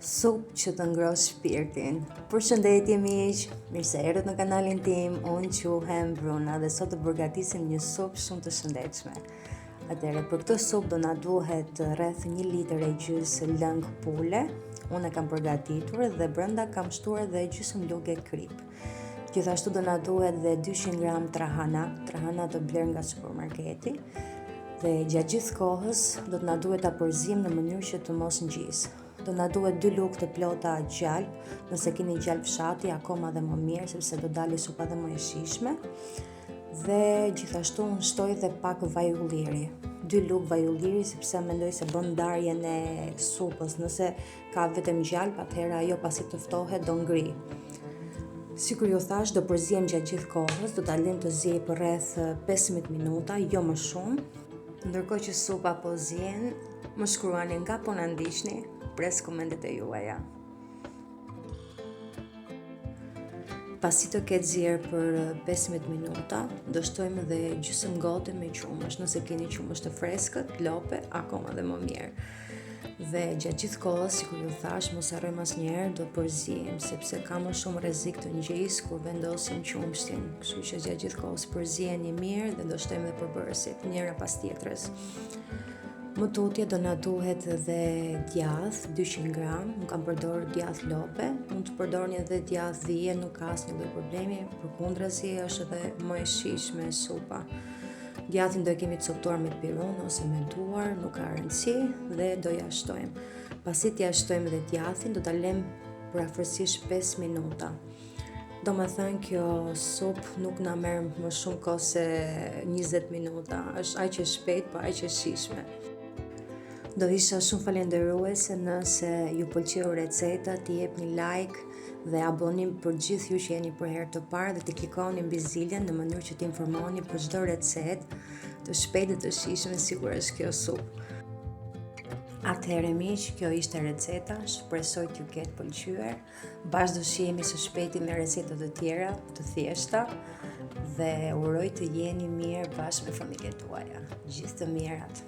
Supë që të ngrohtë shpirtin. Përshëndetje miq, mirë se erdhët në kanalin tim. Unë quhem Bruna dhe sot të përgatisim një supë shumë të shëndetshme. Atëherë, për këtë supë do na duhet rreth 1 litër e gjysë lëng pule. Unë e kam përgatitur dhe brenda kam shtuar edhe gjysmë lugë krip. Gjithashtu do na duhet dhe 200 gram trahana të bler nga supermarketi. Dhe gjatë gjithë kohës do të na duhet ta përzijmë në mënyrë që të mos ngjisë. Do na duhet 2 lugë të plota gjalp, nëse keni gjalp fshati akoma dhe më mirë sepse do dali supa dhe më e shijshme. Dhe gjithashtu unë shtoj dhe pak vaj ulliri. 2 lugë vaj ulliri sepse mendoj se bën ndarjen e supës. Nëse ka vetëm gjalp, atëherë ajo pasi të ftohet do ngri. Sikur ju thash, do përzihem gjatë gjithë kohës, do ta lëm të ziejë për rreth 15 minuta, jo më shumë. Ndërkohë që supa po zien, më shkruani nga po na ndiqni, pres komentet e juaja. Pasi të ketë zier për 15 minuta, do shtojmë edhe gjysmë gote me qumësh. Nëse keni qumësh të freskët, lope, akoma dhe më mirë. Dhe gjatë gjithë kohës, sikur ju thash, mos harrojmë asnjëherë do përzihem, sepse ka më shumë rrezik të ngjisë kur vendosim qumshtin. Kështu që gjatë gjithë kohës përziheni mirë dhe do shtojmë edhe përbërësit, njëra pas tjetrës. Më tutje do na duhet edhe djath 200 gram, unë kam përdorur djath lope, mund të përdorni edhe djath dhije, nuk ka asnjë lloj problemi, përkundrazi është edhe më e shijshme supa. Djathin do e kemi të coptuar me pirun ose me duar, nuk ka rëndësi dhe do ja shtojmë. Pasi t'ja shtojmë edhe djathin, do ta lëm për afërsisht 5 minuta. Do me thënë kjo supë nuk na merr më shumë kohë se 20 minuta, është aq e shpejt, po aq e shijshme. Do isha shumë falenderuese nëse ju pëlqeu receta, t'i jepni like dhe abonim për gjithë ju që jeni për herë të parë dhe t'i klikoni mbi ziljen në mënyrë që t'informoni për çdo recetë të shpejtë dhe të shijshme sikur është kjo supë. Atëherë miq, kjo ishte receta, shpresoj t'ju ketë pëlqyer. Bashkë do shihemi së shpejti me receta të tjera, të thjeshta dhe uroj të jeni mirë bashkë me familjet tuaja. Gjithë të mirat.